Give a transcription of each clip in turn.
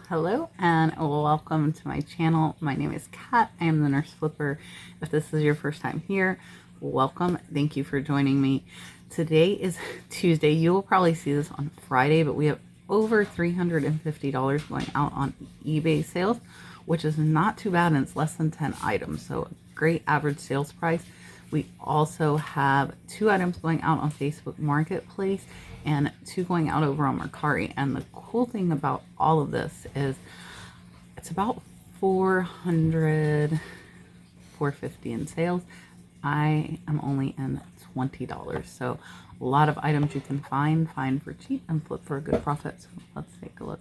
Hello, and welcome to my channel. My name is Kat. I am the Nurse Flipper. If this is your first time here, welcome. Thank you for joining me. Today is Tuesday. You will probably see this on Friday, but we have over $350 going out on eBay sales, which is not too bad, and it's less than 10 items, so great average sales price. We also have 2 items going out on Facebook Marketplace and 2 going out over on Marqari. And the cool thing about all of this is it's about $450 in sales. I am only in $20. So a lot of items you can find for cheap and flip for a good profit. So let's take a look.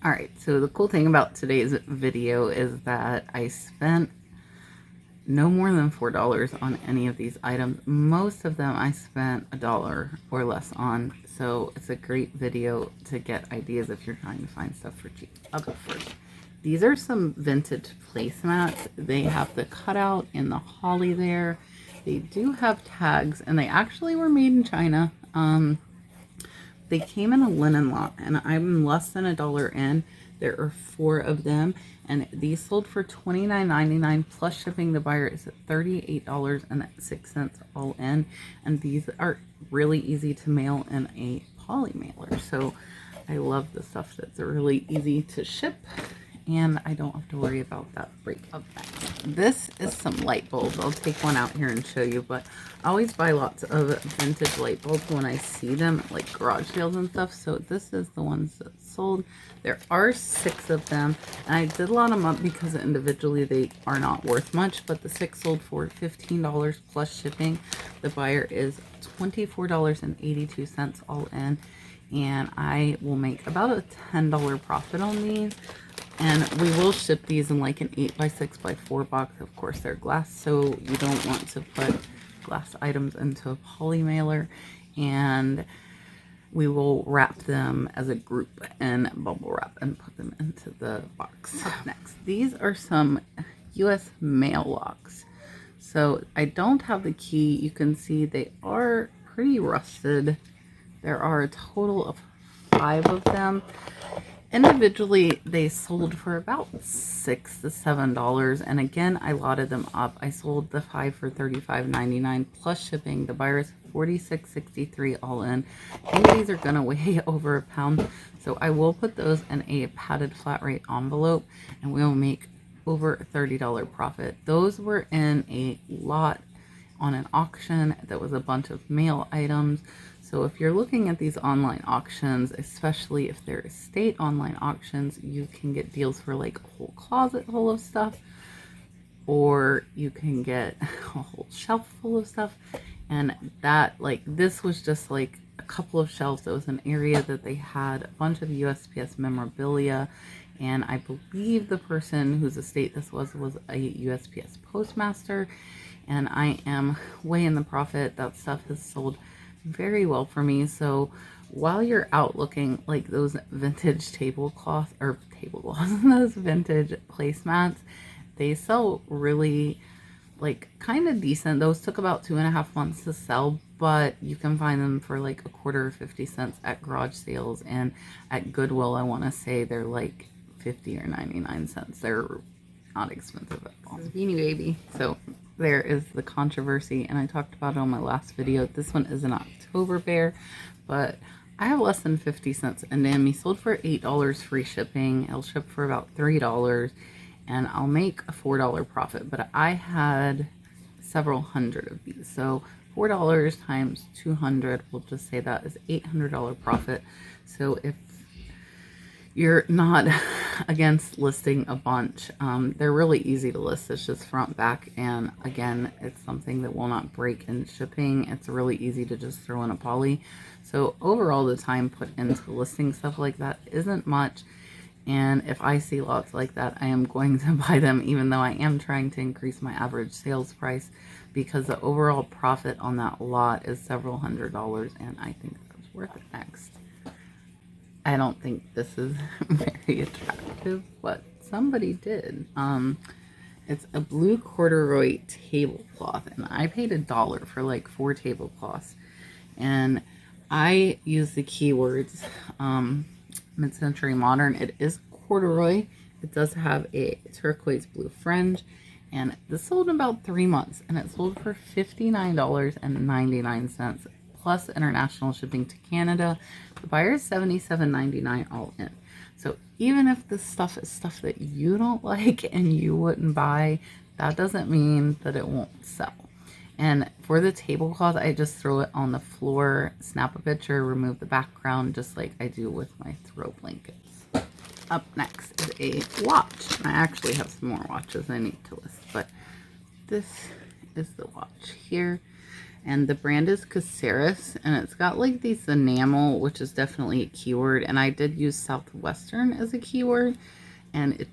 Alright, so the cool thing about today's video is that I spent no more than $4 on any of these items. Most of them I spent $1 or less on, so it's a great video to get ideas if you're trying to find stuff for cheap. I'll go first. These are some vintage placemats. They have the cutout in the holly there. They do have tags, and they actually were made in China. They came in a linen lot, and I'm less than $1 in. There are 4 of them, and these sold for $29.99 plus shipping. The buyer is at $38.06 all in, and these are really easy to mail in a poly mailer. So I love the stuff that's really easy to ship, and I don't have to worry about that break of that. This is some light bulbs. I'll take one out here and show you, but I always buy lots of vintage light bulbs when I see them at like garage sales and stuff. So this is the ones that sold. There are 6 of them, and I did lot them up because individually they are not worth much, but the 6 sold for $15 plus shipping. The buyer is $24.82 all in, and I will make about a $10 profit on these. And we will ship these in like an 8x6x4 box. Of course, they're glass, so you don't want to put glass items into a poly mailer. And we will wrap them as a group in bubble wrap and put them into the box. Up next, these are some US mail locks. So I don't have the key. You can see they are pretty rusted. There are a total of 5 of them. Individually, they sold for about $6 to $7, and again, I lotted them up. I sold the 5 for $35.99 plus shipping. The buyer is $46.63 all in. I think these are gonna weigh over a pound, so I will put those in a padded flat rate envelope, and we'll make over a $30 profit. Those were in a lot on an auction that was a bunch of mail items. So if you're looking at these online auctions, especially if they're estate online auctions, you can get deals for like a whole closet full of stuff, or you can get a whole shelf full of stuff. And that, like, this was just like a couple of shelves. It was an area that they had a bunch of USPS memorabilia, and I believe the person whose estate this was a USPS postmaster, and I am way in the profit. That stuff has sold very well for me. So while you're out looking, like those vintage those vintage placemats, they sell really like kind of decent. Those took about 2.5 months to sell, but you can find them for like a quarter or 50 cents at garage sales, and at Goodwill I want to say they're like 50 or 99 cents. They're not expensive at all. This is Beanie Baby. So there is the controversy, and I talked about it on my last video. This one is an October bear, but I have less than 50 cents in them. He sold for $8 free shipping. It'll ship for about $3, and I'll make a $4 profit, but I had several hundred of these. So $4 times 200, we'll just say that is $800 profit. So if you're not against listing a bunch, they're really easy to list. It's just front, back, and again, it's something that will not break in shipping. It's really easy to just throw in a poly. So overall, the time put into listing stuff like that isn't much, and if I see lots like that, I am going to buy them, even though I am trying to increase my average sales price, because the overall profit on that lot is several $100s, and I think that's worth it. Next, I don't think this is very attractive, but somebody did. It's a blue corduroy tablecloth, and I paid $1 for like 4 tablecloths. And I use the keywords mid-century modern. It is corduroy. It does have a turquoise blue fringe, and this sold in about 3 months, and it sold for $59.99 plus international shipping to Canada. The buyer is $77.99 all in. So even if this stuff is stuff that you don't like and you wouldn't buy, that doesn't mean that it won't sell. And for the tablecloth, I just throw it on the floor, snap a picture, remove the background, just like I do with my throw blankets. Up next is a watch. I actually have some more watches I need to list, but this is the watch here. And the brand is Caceres, and it's got like these enamel, which is definitely a keyword. And I did use Southwestern as a keyword, and it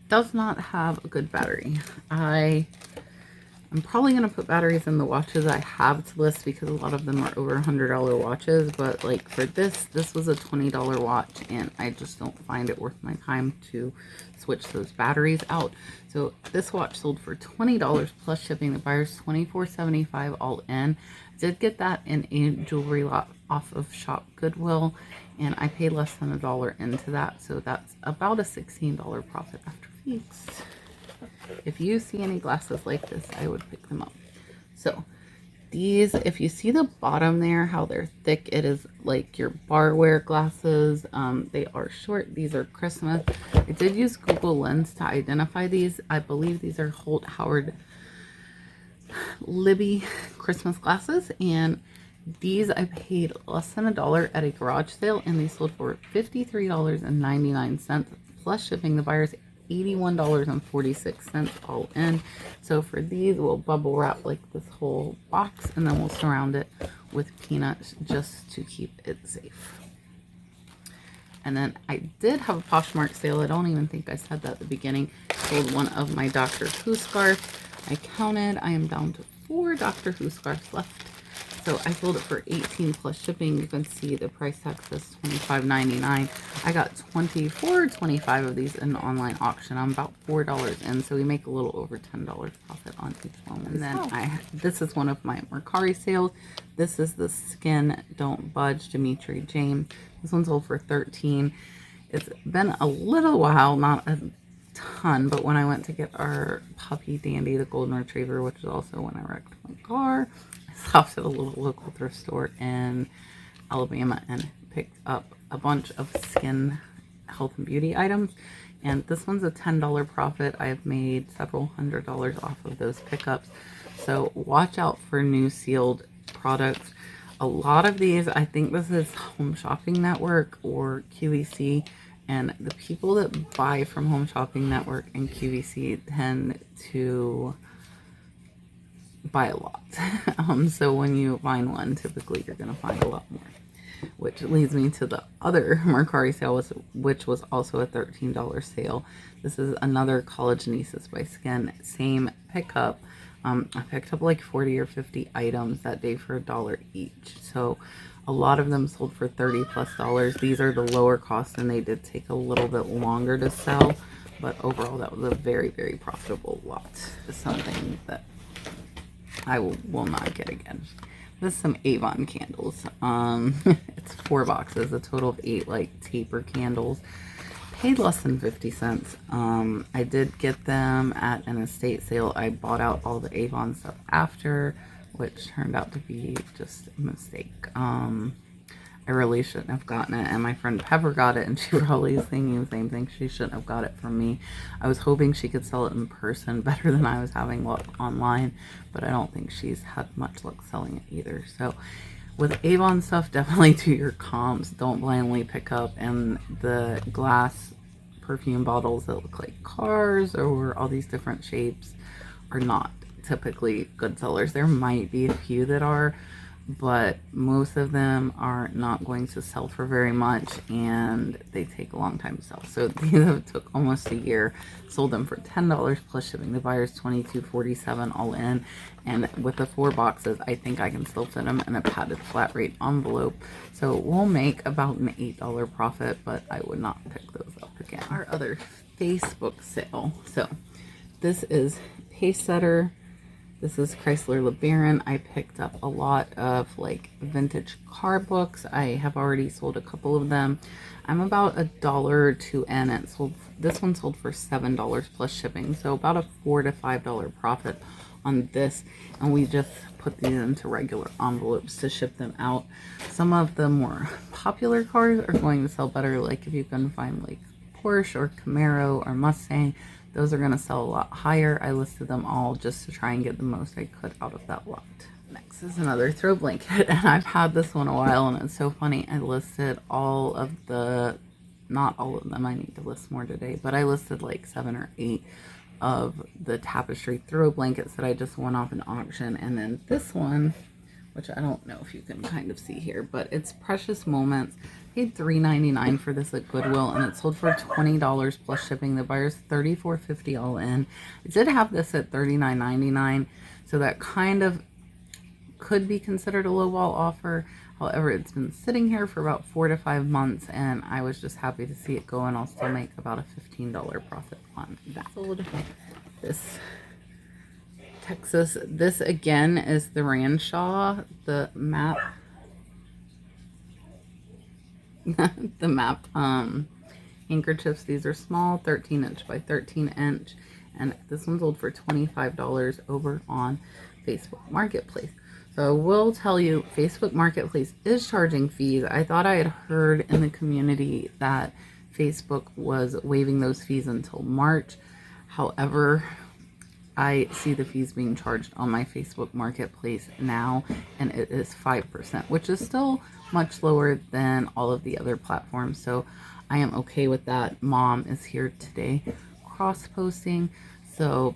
does not have a good battery. I'm probably going to put batteries in the watches I have to list because a lot of them are over $100 watches. But like for this was a $20 watch, and I just don't find it worth my time to switch those batteries out. So this watch sold for $20 plus shipping. The buyer's $24.75 all in. I did get that in a jewelry lot off of Shop Goodwill, and I paid less than $1 into that. So that's about a $16 profit after fees. If you see any glasses like this, I would pick them up. So these, if you see the bottom there, how they're thick, it is like your barware glasses. They are short. These are Christmas. I did use Google Lens to identify these. I believe these are Holt Howard Libby Christmas glasses, and these I paid less than $1 at a garage sale, and they sold for $53.99 plus shipping. The buyer's $81.46 all in. So for these, we'll bubble wrap like this whole box, and then we'll surround it with peanuts just to keep it safe. And then I did have a Poshmark sale. I don't even think I said that at the beginning. Sold one of my Doctor Who scarves. I counted. I am down to 4 Doctor Who scarves left. So I sold it for $18 plus shipping. You can see the price tag says $25.99. I got 25 of these in the online auction. I'm about $4 in, so we make a little over $10 profit on each one. And then this is one of my Mercari sales. This is the Skin Don't Budge Dimitri James. This one sold for $13. It's been a little while, not a ton, but when I went to get our puppy Dandy, the golden retriever, which is also when I wrecked my car, I stopped at a little local thrift store in Alabama and picked up a bunch of skin health and beauty items, and this one's a $10 profit. I've made several $100s off of those pickups, so watch out for new sealed products. A lot of these, I think this is Home Shopping Network or QVC, and the people that buy from Home Shopping Network and QVC tend to buy a lot. So when you find one, typically you're going to find a lot more. Which leads me to the other Marqari sale, which was also a $13 sale. This is another College Nieces by Skin. Same pickup. I picked up like 40 or 50 items that day for $1 each. So a lot of them sold for $30 plus. These are the lower cost, and they did take a little bit longer to sell. But overall, that was a very, very profitable lot. It's something that I will not get again. This is some Avon candles. It's 4 boxes, a total of 8 like taper candles. Paid less than 50 cents. I did get them at an estate sale. I bought out all the Avon stuff after, which turned out to be just a mistake. I really shouldn't have gotten it, and my friend Pepper got it, and she probably is thinking the same thing. She shouldn't have got it from me. I was hoping she could sell it in person better than I was having luck online, but I don't think she's had much luck selling it either. So with Avon stuff, definitely do your comps. Don't blindly pick up. And the glass perfume bottles that look like cars or all these different shapes are not typically good sellers. There might be a few that are, but most of them are not going to sell for very much, and they take a long time to sell. So these have took almost a year. Sold them for $10 plus shipping. The buyer's $22.47 all in, and with the 4 boxes, I think I can still fit them in a padded flat rate envelope. So we'll make about an $8 profit, but I would not pick those up again. Our other Facebook sale. So this is Pacesetter. This is Chrysler LeBaron. I picked up a lot of like vintage car books. I have already sold a couple of them. I'm about $1 or $2 in. It sold. This one sold for $7 plus shipping, so about a $4 to $5 profit on this. And we just put these into regular envelopes to ship them out. Some of the more popular cars are going to sell better. Like if you can find like Porsche or Camaro or Mustang, those are going to sell a lot higher. I listed them all just to try and get the most I could out of that lot. Next is another throw blanket, and I've had this one a while, and it's so funny. I listed all of the, not all of them, I need to list more today, but I listed like 7 or 8 of the Tapestry throw blankets that I just went off an auction. And then this one, which I don't know if you can kind of see here, but it's Precious Moments. Paid $3.99 for this at Goodwill, and it sold for $20 plus shipping. The buyer's $34.50 all in. I did have this at $39.99, so that kind of could be considered a lowball offer. However, it's been sitting here for about 4 to 5 months, and I was just happy to see it go, and I'll still make about a $15 profit on that. Sold this Texas. This again is the Ranshaw, the map. The map handkerchiefs. These are small, 13-inch by 13-inch, and this one sold for $25 over on Facebook Marketplace. So I will tell you, Facebook Marketplace is charging fees. I thought I had heard in the community that Facebook was waiving those fees until March. However, I see the fees being charged on my Facebook Marketplace now, and it is 5%, which is still much lower than all of the other platforms. So I am okay with that. Mom is here today cross-posting, so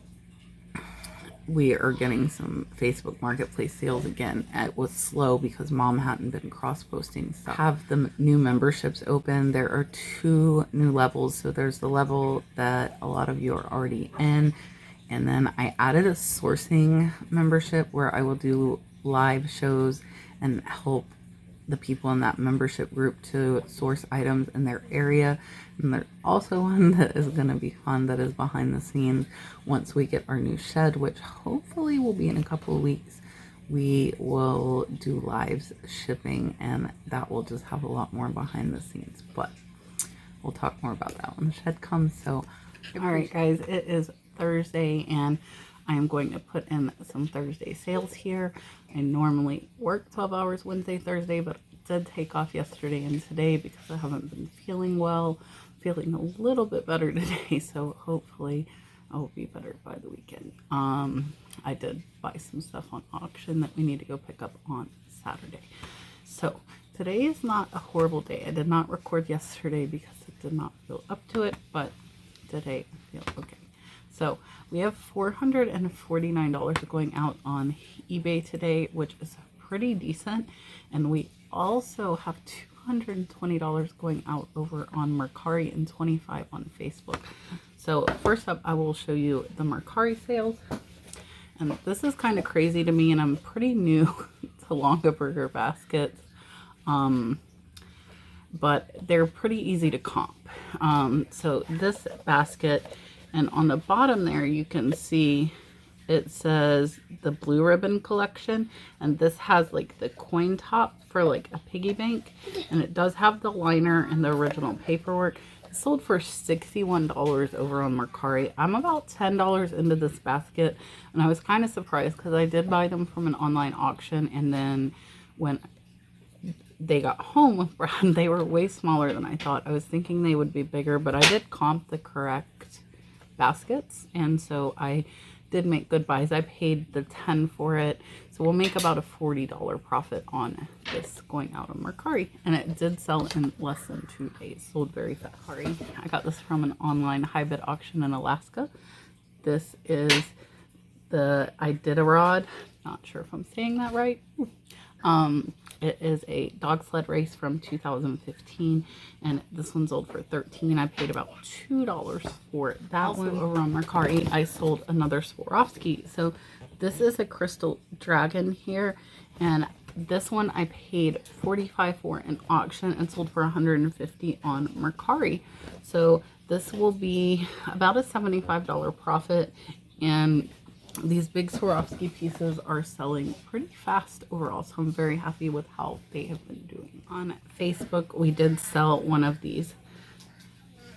we are getting some Facebook Marketplace sales again. It was slow because Mom hadn't been cross-posting stuff. Have the new memberships open. There are 2 new levels. So there's the level that a lot of you are already in, and then I added a sourcing membership where I will do live shows and help the people in that membership group to source items in their area. And there's also one that is going to be fun, that is behind the scenes. Once we get our new shed, which hopefully will be in a couple of weeks, we will do live shipping, and that will just have a lot more behind the scenes. But we'll talk more about that when the shed comes. So all right guys, it is Thursday, and I am going to put in some Thursday sales here. I normally work 12 hours Wednesday, Thursday, but I did take off yesterday and today because I haven't been feeling well. Feeling a little bit better today, so hopefully I will be better by the weekend. I did buy some stuff on auction that we need to go pick up on Saturday. So today is not a horrible day. I did not record yesterday because I did not feel up to it, but today I feel okay. So we have $449 going out on eBay today, which is pretty decent. And we also have $220 going out over on Mercari and $25 on Facebook. So first up, I will show you the Mercari sales. And this is kind of crazy to me, and I'm pretty new to Longaberger baskets. But they're pretty easy to comp. So this basket, and on the bottom there, you can see it says the Blue Ribbon Collection, and this has like the coin top for like a piggy bank, and it does have the liner and the original paperwork. It sold for $61 over on Marqari. I'm about $10 into this basket, and I was kind of surprised because I did buy them from an online auction, and then when they got home with Brad, they were way smaller than I thought. I was thinking they would be bigger, but I did comp the correct baskets, and so I did make good buys. I paid the $10 for it, so we'll make about a $40 profit on this going out on Mercari. And it did sell in less than 2 days. Sold very fast. I got this from an online high bid auction in Alaska. This is the Iditarod. Not sure if I'm saying that right. It is a dog sled race from 2015, and this one sold for $13. I paid about $2 for that. Also, over on Marqari, I sold another Swarovski. So this is a crystal dragon here, and this one I paid $45 for in auction and sold for $150 on Mercari. So this will be about a $75 profit, and these big Swarovski pieces are selling pretty fast overall, so I'm very happy with how they have been doing. On Facebook, we did sell one of these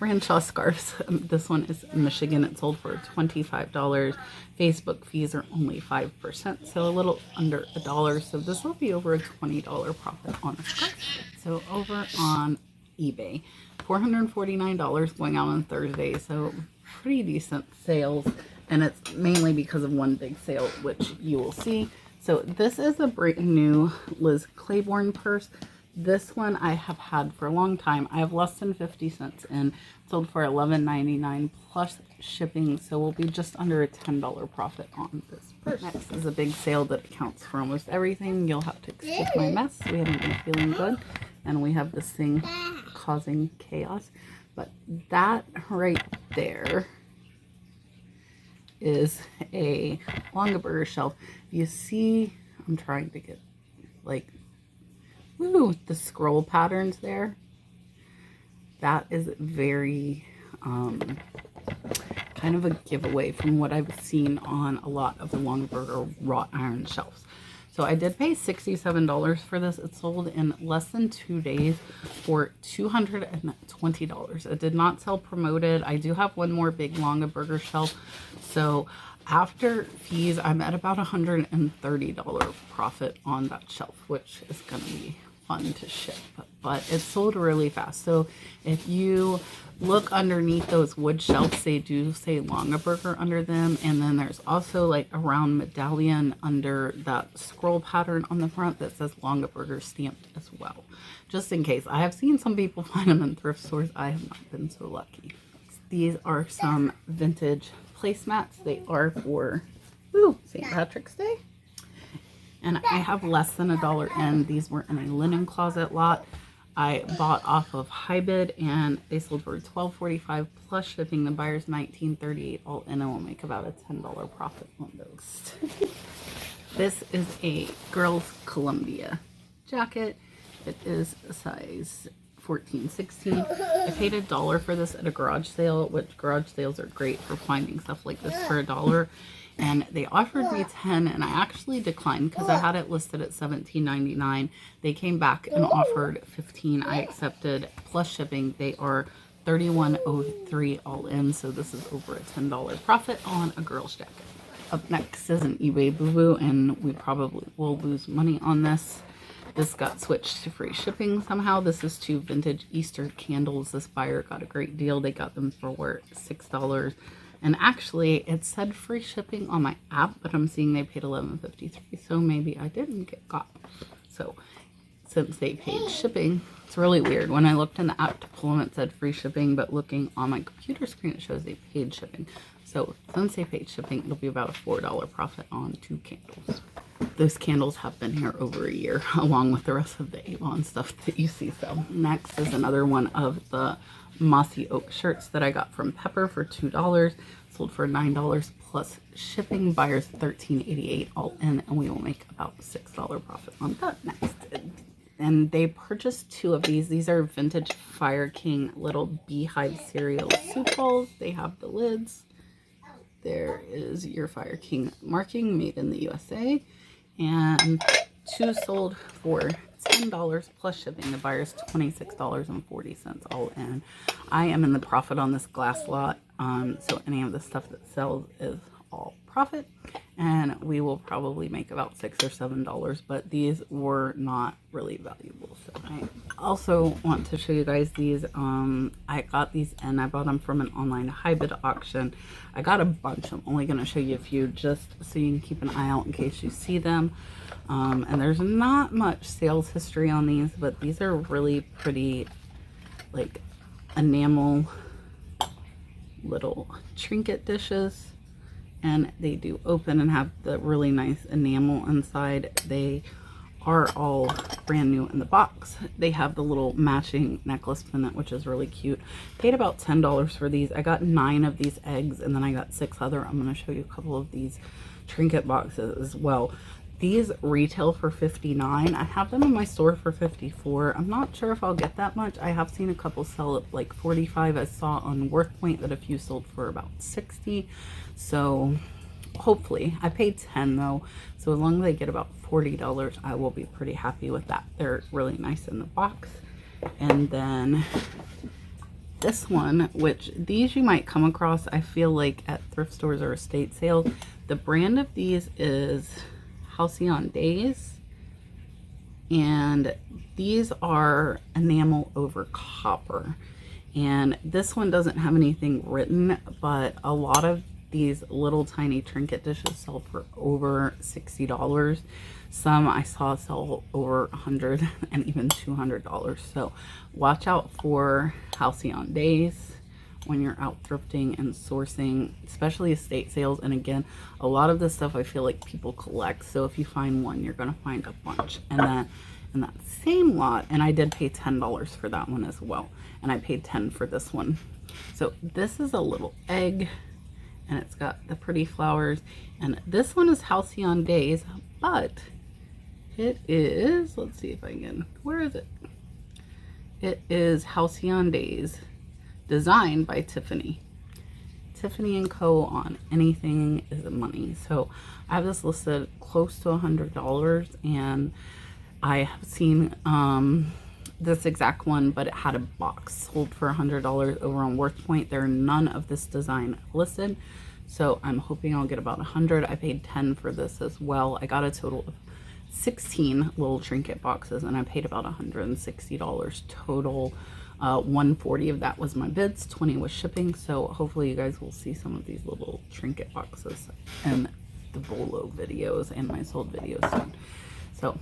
Ranshaw scarves. This one is Michigan. It sold for $25. Facebook fees are only 5%, so a little under $1. So this will be over a $20 profit on a scarf. So over on eBay, $449 going out on Thursday, so pretty decent sales. And it's mainly because of one big sale, which you will see. So this is a brand new Liz Claiborne purse. This one I have had for a long time. I have less than 50 cents in. Sold for $11.99 plus shipping. So we'll be just under a $10 profit on this purse. Next is a big sale that accounts for almost everything. You'll have to excuse my mess. We haven't been feeling good. And we have this thing causing chaos. But that right there is a Longaberger shelf. You see, I'm trying to get like, woo, the scroll patterns there. That is very kind of a giveaway from what I've seen on a lot of the Longaberger wrought iron shelves. So I did pay $67 for this. It sold in less than 2 days for $220. It did not sell promoted. I do have one more big Longaberger shelf. So after fees, I'm at about $130 profit on that shelf, which is going to be fun to ship. But it sold really fast. So if you look underneath those wood shelves, they do say Longaberger under them, and then there's also like a round medallion under that scroll pattern on the front that says Longaberger stamped as well, just in case. I have seen some people find them in thrift stores. I have not been so lucky. These are some vintage placemats. They are for St. Patrick's Day, and I have less than $1 in. These were in a linen closet lot. I bought off of Hybid, and they sold for $12.45 plus shipping. The buyer's $19.38 all in, and we'll make about a $10 profit on those. This is a girls Columbia jacket. It is a size 14-16. I paid $1 for this at a garage sale, which garage sales are great for finding stuff like this for $1. And they offered me 10, and I actually declined because I had it listed at $17.99. They came back and offered 15. I accepted plus shipping. They are $31.03 all in, so this is over a $10 profit on a girl's jacket. Up next is an eBay boo-boo, and we probably will lose money on this. This got switched to free shipping somehow. This is 2 vintage Easter candles. This buyer got a great deal. They got them for $6. And actually, it said free shipping on my app, but I'm seeing they paid $11.53, so maybe I didn't get got. So, since they paid shipping, it's really weird. When I looked in the app to pull them, it said free shipping, but looking on my computer screen, it shows they paid shipping. So, since they paid shipping, it'll be about a $4 profit on 2 candles. Those candles have been here over a year, along with the rest of the Avon stuff that you see. So, next is another one of the Mossy Oak shirts that I got from Pepper for $2. Sold for $9 plus shipping. Buyers $13.88 all in, and we will make about $6 profit on that next. And they purchased 2 of these. These are vintage Fire King little beehive cereal soup bowls. They have the lids. There is your Fire King marking, made in the USA. And 2 sold for $10 plus shipping. The buyer's $26.40 all in. I am in the profit on this glass lot, so any of the stuff that sells is all profit, and we will probably make about $6 or $7, but these were not really valuable. So I also want to show you guys these. I got these, and I bought them from an online Hybid auction. I got a bunch. I'm only going to show you a few just so you can keep an eye out in case you see them. And there's not much sales history on these, but these are really pretty, like, enamel little trinket dishes, and they do open and have the really nice enamel inside. They are all brand new in the box. They have the little matching necklace pendant, which is really cute. Paid about $10 for these. I got 9 of these eggs, and then I got 6 other. I'm going to show you a couple of these trinket boxes as well. These retail for $59. I have them in my store for $54. I'm not sure if I'll get that much. I have seen a couple sell at like $45. I saw on WorthPoint that a few sold for about $60. So hopefully, I paid $10 though. So as long as I get about $40, I will be pretty happy with that. They're really nice in the box. And then this one, which these you might come across, I feel like at thrift stores or estate sales. The brand of these is Halcyon Days, and these are enamel over copper. And this one doesn't have anything written, but a lot of these little tiny trinket dishes sell for over $60. Some I saw sell over $100 and even $200. So watch out for Halcyon Days when you're out thrifting and sourcing, especially estate sales. And again, a lot of this stuff I feel like people collect. So if you find one, you're gonna find a bunch. And then in that same lot, and I did pay $10 for that one as well. And I paid $10 for this one. So this is a little egg, and it's got the pretty flowers. And this one is Halcyon Days, but it is, let's see if I can, where is it? It is Halcyon Days, designed by Tiffany. Tiffany & Co. on anything is money. So I have this listed close to $100, and I have seen this exact one, but it had a box sold for $100 over on WorthPoint. There are none of this design listed, so I'm hoping I'll get about $100. I paid $10 for this as well. I got a total of 16 little trinket boxes, and I paid about $160 total. 140 of that was my bids, 20 was shipping. So hopefully you guys will see some of these little trinket boxes in the Bolo videos and my sold videos soon. So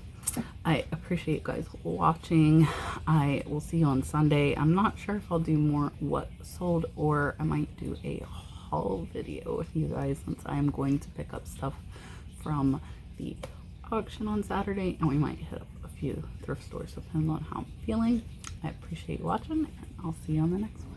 I appreciate you guys watching. I will see you on Sunday. I'm not sure if I'll do more what sold, or I might do a haul video with you guys, since I'm going to pick up stuff from the auction on Saturday, and we might hit up a few thrift stores depending on how I'm feeling. I appreciate you watching, and I'll see you on the next one.